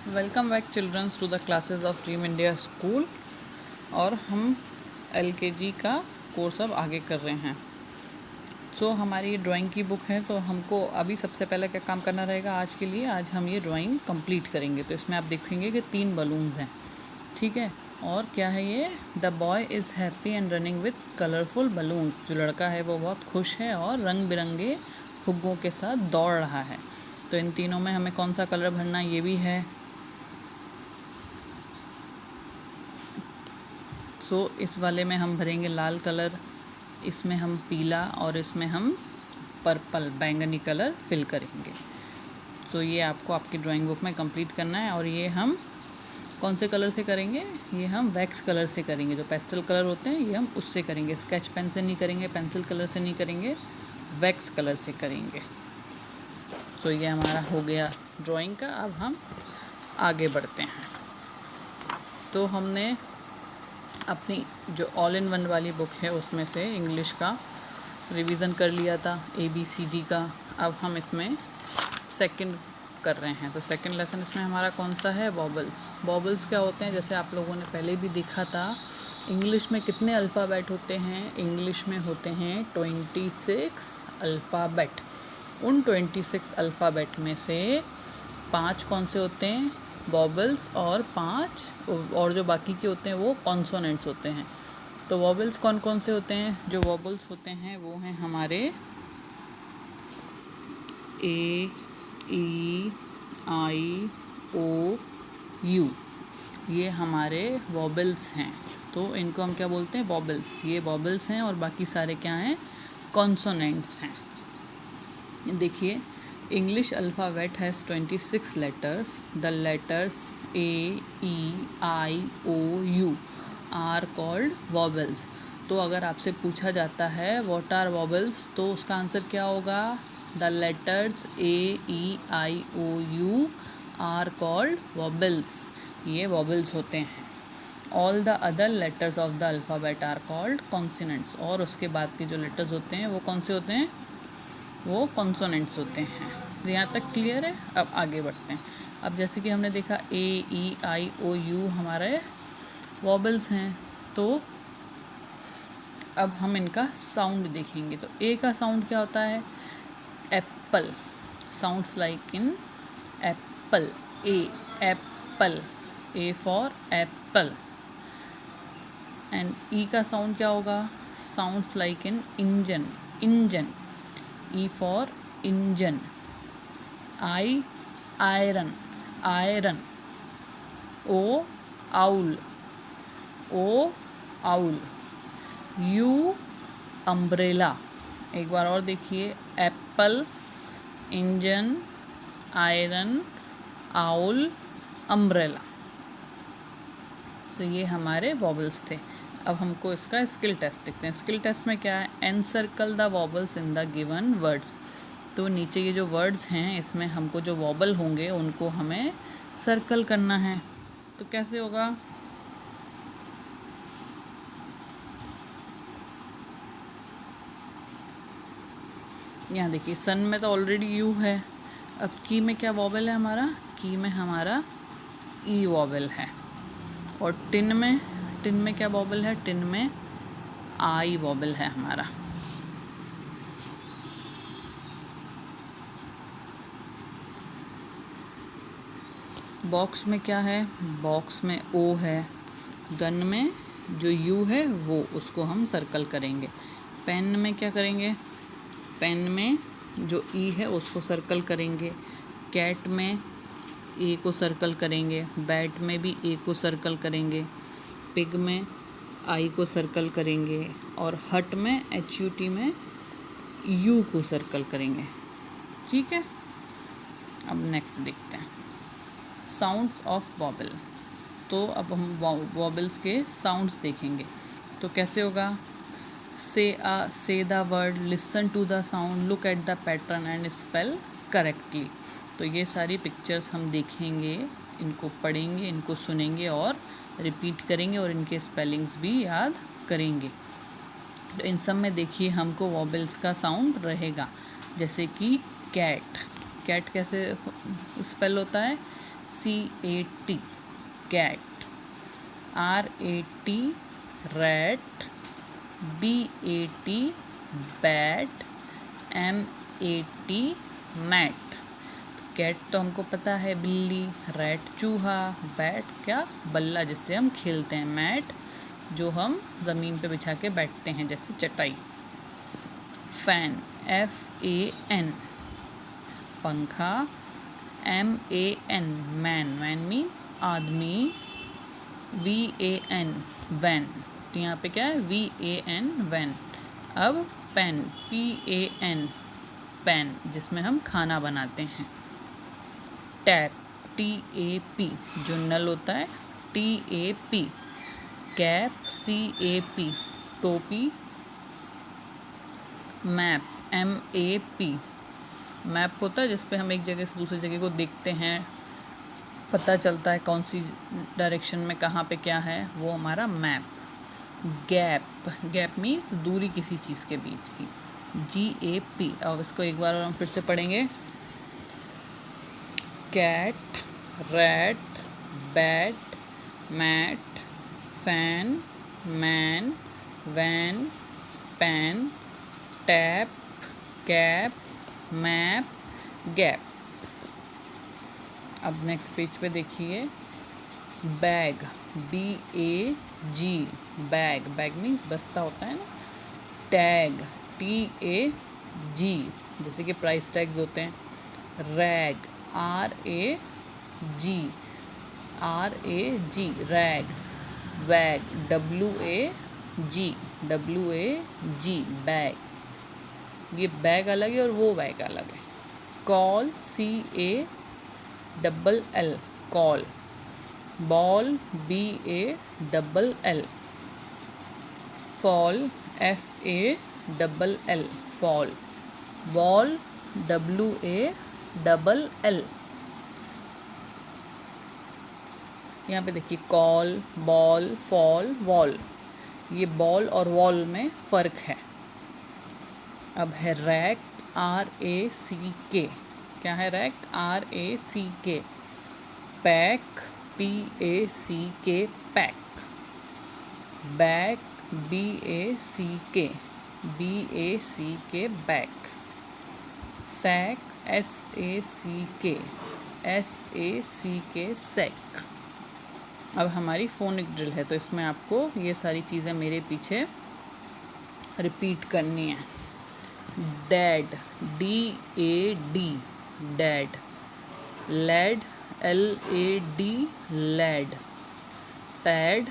Welcome back childrens to the classes of dream India school. और हम LKG का course अब आगे कर रहे हैं। हमारी ड्राइंग की बुक है, तो हमको अभी सबसे पहले क्या काम करना रहेगा आज के लिए। आज हम ये ड्राइंग कंप्लीट करेंगे। तो इसमें आप देखेंगे कि 3 बलून्स हैं, ठीक है। और क्या है ये? The boy is happy and running with colourful balloons. जो लड़का है वो बहुत खुश है और रंग बिरंगे फुग्गों के साथ दौड़ रहा है। तो इन तीनों में हमें कौन सा कलर भरना ये भी है। इस वाले में हम भरेंगे लाल कलर, इसमें हम पीला और इसमें हम पर्पल बैंगनी कलर फिल करेंगे। तो ये आपको आपकी ड्राइंग बुक में कंप्लीट करना है। और ये हम कौन से कलर से करेंगे? ये हम वैक्स कलर से करेंगे। जो पेस्टल कलर होते हैं ये हम उससे करेंगे। स्केच पेन से नहीं करेंगे, पेंसिल कलर से नहीं करेंगे, वैक्स कलर से करेंगे। तो ये हमारा हो गया ड्राइंग का। अब हम आगे बढ़ते हैं। तो हमने अपनी जो ऑल इन वन वाली बुक है उसमें से इंग्लिश का रिवीज़न कर लिया था, ABCD का। अब हम इसमें सेकंड कर रहे हैं। तो सेकंड लेसन इसमें हमारा कौन सा है? वॉबल्स। वॉबल्स क्या होते हैं? जैसे आप लोगों ने पहले भी देखा था, इंग्लिश में कितने अल्फ़ाबेट होते हैं? इंग्लिश में होते हैं 26 अल्फ़ाबेट। उन 26 अल्फ़ाबेट में से 5 कौन से होते हैं? वॉबल्स, और 5 और जो बाकी के होते हैं वो कॉन्सोनेंट्स होते हैं। तो वॉबल्स कौन कौन से होते हैं? जो वॉबल्स होते हैं वो हैं हमारे A, E, I, O, U। ये हमारे वॉबल्स हैं। तो इनको हम क्या बोलते हैं? वॉबल्स। ये वॉबल्स हैं और बाकी सारे क्या हैं? कॉन्सोनेंट्स हैं। देखिए, English alphabet has 26 letters. The letters A, E, I, O, U are called vowels. तो अगर आपसे पूछा जाता है what are vowels, तो उसका आंसर क्या होगा? The letters A, E, I, O, U are called vowels. ये vowels होते हैं। All the other letters of the alphabet are called consonants. और उसके बाद के जो letters होते हैं वो कौन से होते हैं? वो कॉन्सोनेंट्स होते हैं। तो यहाँ तक क्लियर है। अब आगे बढ़ते हैं। अब जैसे कि हमने देखा AEIOU हमारे वॉबल्स हैं। तो अब हम इनका साउंड देखेंगे। तो ए का साउंड क्या होता है? Apple. Sounds like in apple. A, apple. A for apple. And E का साउंड क्या होगा? Sounds like in engine. Engine. E for engine. I, iron. Iron. O, owl. O, owl. U, umbrella. एक बार और देखिए, Apple, engine, iron, owl, umbrella. तो ये हमारे वॉबल्स थे। अब हमको इसका स्किल टेस्ट देखते हैं। स्किल टेस्ट में क्या है? Encircle the वॉबल्स in the given words. तो नीचे ये जो वर्ड्स हैं इसमें हमको जो वॉबल होंगे उनको हमें सर्कल करना है। तो कैसे होगा? यहाँ देखिए, सन में तो ऑलरेडी यू है। अब की में क्या वॉबल है हमारा? की में हमारा ई वॉबल है। और टिन में क्या वॉबल है? टिन में आई वॉबल है हमारा। बॉक्स में क्या है? बॉक्स में ओ है। गन में जो यू है वो उसको हम सर्कल करेंगे। पेन में क्या करेंगे? पेन में जो ई है उसको सर्कल करेंगे। कैट में ए को सर्कल करेंगे। बैट में भी ए को सर्कल करेंगे। पिग में आई को सर्कल करेंगे। और हट में HUT में यू को सर्कल करेंगे। ठीक है। अब नेक्स्ट देखते हैं, साउंड्स ऑफ वॉबल। तो अब हम वॉबल्स के साउंड्स देखेंगे। तो कैसे होगा? Say the word, listen to the sound, look at the pattern and spell correctly. तो ये सारी पिक्चर्स हम देखेंगे, इनको पढ़ेंगे, इनको सुनेंगे और रिपीट करेंगे और इनके स्पेलिंग्स भी याद करेंगे। तो इन सब में देखिए हमको वॉबल्स का साउंड रहेगा। जैसे कि कैट। कैट कैसे स्पेल होता है? CAT cat, RAT rat, BAT bat, MAT mat। Cat तो हमको पता है बिल्ली, रैट चूहा, बैट क्या बल्ला जिससे हम खेलते हैं, मैट जो हम ज़मीन पे बिछा के बैठते हैं जैसे चटाई। फैन FAN पंखा, MAN मैन, मैन मीन्स आदमी, VAN वैन, तो यहाँ पे क्या है VAN वैन। अब पेन PAN पेन जिसमें हम खाना बनाते हैं। टैप TAP जो नल होता है, TAP। कैप CAP टोपी। मैप MAP मैप होता है जिस पे हम एक जगह से दूसरी जगह को देखते हैं, पता चलता है कौन सी डायरेक्शन में कहाँ पे क्या है, वो हमारा मैप। गैप, गैप मीन्स दूरी किसी चीज़ के बीच की, GAP। अब इसको एक बार और हम फिर से पढ़ेंगे। Cat, rat, bat, mat, fan, man, van, pan, tap, cap, map, gap. अब नेक्स्ट पेज पे देखिए। Bag BAG bag, bag means बस्ता होता है ना। टैग TAG जैसे कि प्राइस टैग्स होते हैं। Rag RAG rag. Wag WAG bag. ये बैग अलग है और वो बैग अलग है। Call CALL call. Ball BALL। Fall FALL fall. Wall WALL। यहाँ पे देखिए कॉल, बॉल, फॉल, वॉल। ये बॉल और वॉल में फ़र्क है। अब है रैक RACK। क्या है rack? RACK। Pack PACK pack. Back BACK back. Sack SACK sack. अब हमारी फोनिक ड्रिल है, तो इसमें आपको ये सारी चीज़ें मेरे पीछे रिपीट करनी है। Dad DAD dad. Lad LAD lad. Pad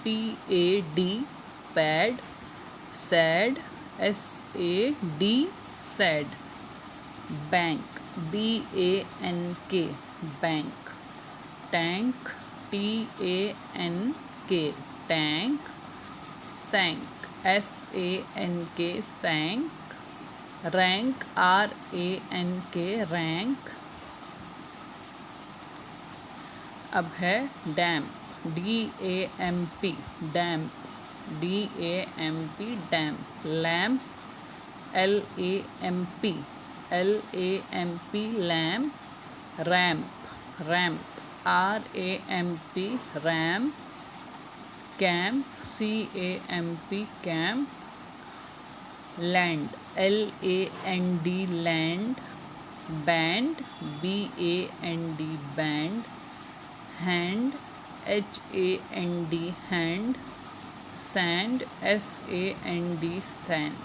PAD pad. Sad SAD sad. Bank BANK bank. Tank TANK tank. Sank SANK sank. Rank RANK rank. अब है damp DAMP damp. Damp. Lamp LAMP lamp. Ramp RAMP ramp. Camp CAMP camp. Land LAND land. Band BAND band. Hand HAND hand. Sand SAND sand.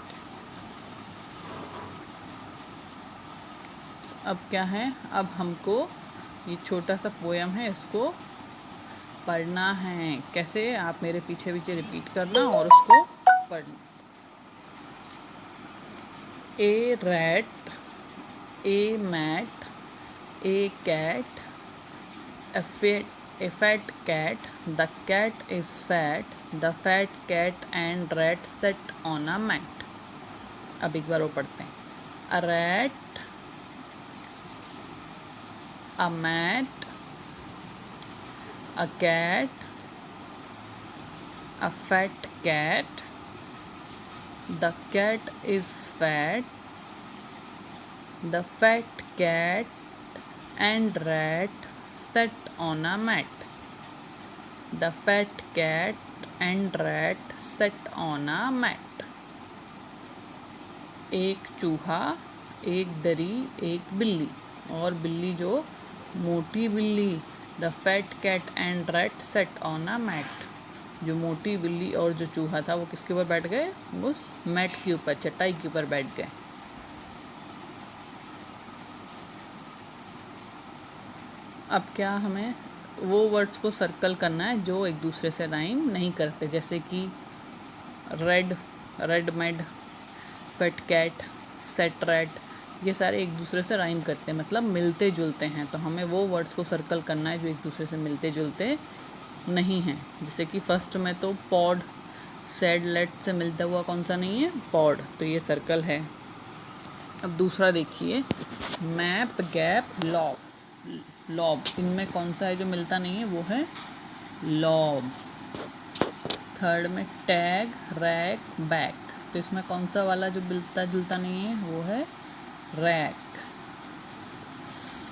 अब क्या है, अब हमको ये छोटा सा पोयम है, इसको पढ़ना है। कैसे? आप मेरे पीछे पीछे रिपीट करना और उसको पढ़ना। A rat, a mat, a cat, a fat cat, the cat is fat, the fat cat and rat sat on a mat। अब एक बार वो पढ़ते हैं। a rat, a mat, a cat, a fat cat, the cat is fat, the fat cat and rat sat on a mat. The fat cat and rat sat on a mat. एक चूहा, एक दरी, एक बिल्ली, और बिल्ली जो मोटी बिल्ली, the fat cat and rat sat on a mat. जो मोटी बिल्ली और जो चूहा था वो किसके ऊपर बैठ गए? उस मैट के ऊपर, चटाई के ऊपर बैठ गए. अब क्या हमें वो वर्ड्स को सर्कल करना है जो एक दूसरे से राइम नहीं करते, जैसे कि red, red made, fat cat, sat rat, ये सारे एक दूसरे से राइम करते हैं, मतलब मिलते जुलते हैं. तो हमें वो वर्ड्स को सर्कल करना है जो एक दूसरे से मिलते जुलते नहीं हैं. जैसे कि फर्स्ट में तो पॉड, सैड, लेट से मिलता हुआ कौन सा नहीं है? पॉड, तो ये सर्कल है. अब दूसरा देखिए, मैप, गैप, लॉब. लॉब, इनमें कौन सा है जो मिलता नहीं है? वो है लॉब. थर्ड में टैग, रैक, बैक, तो इसमें कौन सा वाला जो मिलता जुलता नहीं है? वो है rack.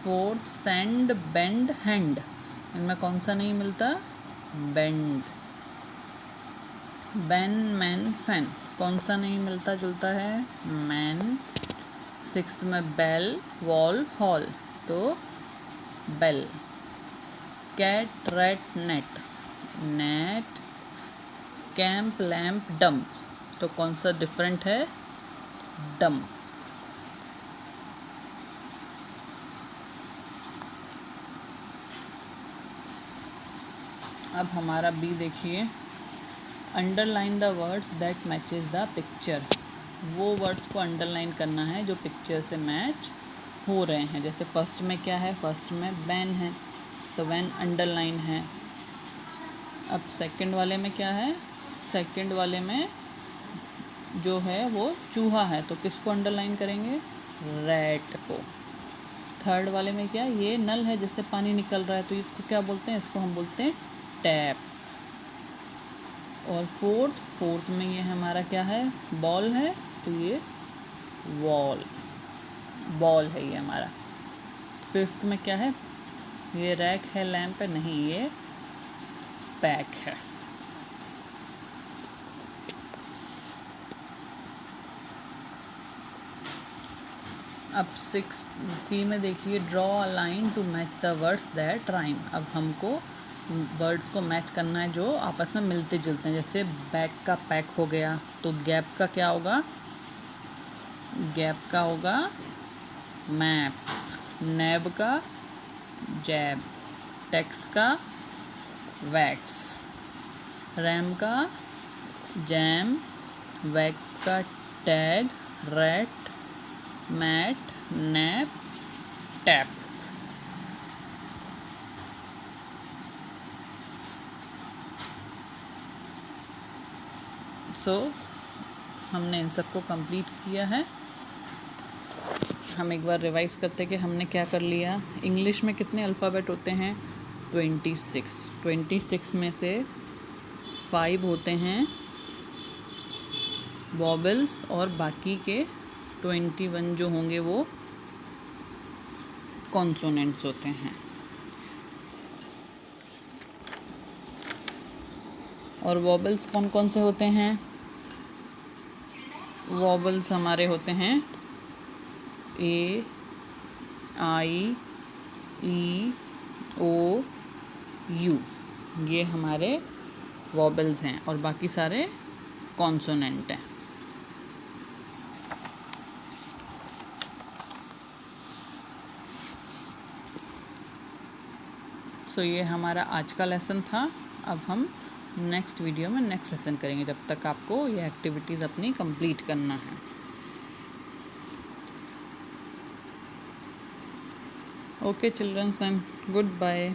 Fourth, send, bend, hand, इनमें कौन सा नहीं मिलता? बेंड. बैन, मैन, फैन, कौन सा नहीं मिलता जुलता है? मैन. सिक्स्थ में बेल, वॉल, हॉल, तो bell. Cat, rat, net, net. Camp, lamp, dump, तो कौन सा डिफरेंट है? डम्प. अब हमारा बी देखिए, underline the words that matches the picture. वो वर्ड्स को अंडरलाइन करना है जो पिक्चर से मैच हो रहे हैं. जैसे फर्स्ट में क्या है? फर्स्ट में वैन है, तो वैन अंडरलाइन है. अब सेकंड वाले में क्या है? सेकंड वाले में जो है वो चूहा है, तो किसको अंडरलाइन करेंगे? रैट को. थर्ड वाले में क्या? ये नल है जिससे पानी निकल रहा है, तो इसको क्या बोलते हैं? इसको हम बोलते हैं टैप. और फोर्थ में ये हमारा क्या है? बॉल है, तो ये वॉल, बॉल है ये हमारा. फिफ्थ में क्या है? ये रैक है, लैम्प है, नहीं, ये पैक है. अब 6C में देखिए, draw a line to match the words that rhyme. अब हमको वर्ड्स को मैच करना है जो आपस में मिलते जुलते हैं. जैसे बैक का पैक हो गया, तो गैप का क्या होगा? गैप का होगा मैप. नैब का जैब. टैक्स का वैक्स. रैम का जैम. वैक का tag. Rat, mat, nap, tap. हमने इन सबको कंप्लीट किया है. हम एक बार रिवाइज करते कि हमने क्या कर लिया. इंग्लिश में कितने अल्फ़ाबेट होते हैं? 26 में से 5 होते हैं वॉबल्स, और बाकी के 21 जो होंगे वो कॉन्सोनेंट्स होते हैं. और वॉबल्स कौन कौन से होते हैं? वॉबल्स हमारे होते हैं ए, आई, ई, ओ, यू, ये हमारे वॉबल्स हैं, और बाकी सारे कॉन्सोनेंट हैं. ये हमारा आज का लेसन था. अब हम नेक्स्ट वीडियो में नेक्स्ट सेशन करेंगे. जब तक आपको ये एक्टिविटीज़ अपनी कंप्लीट करना है. Okay childrens, then good bye.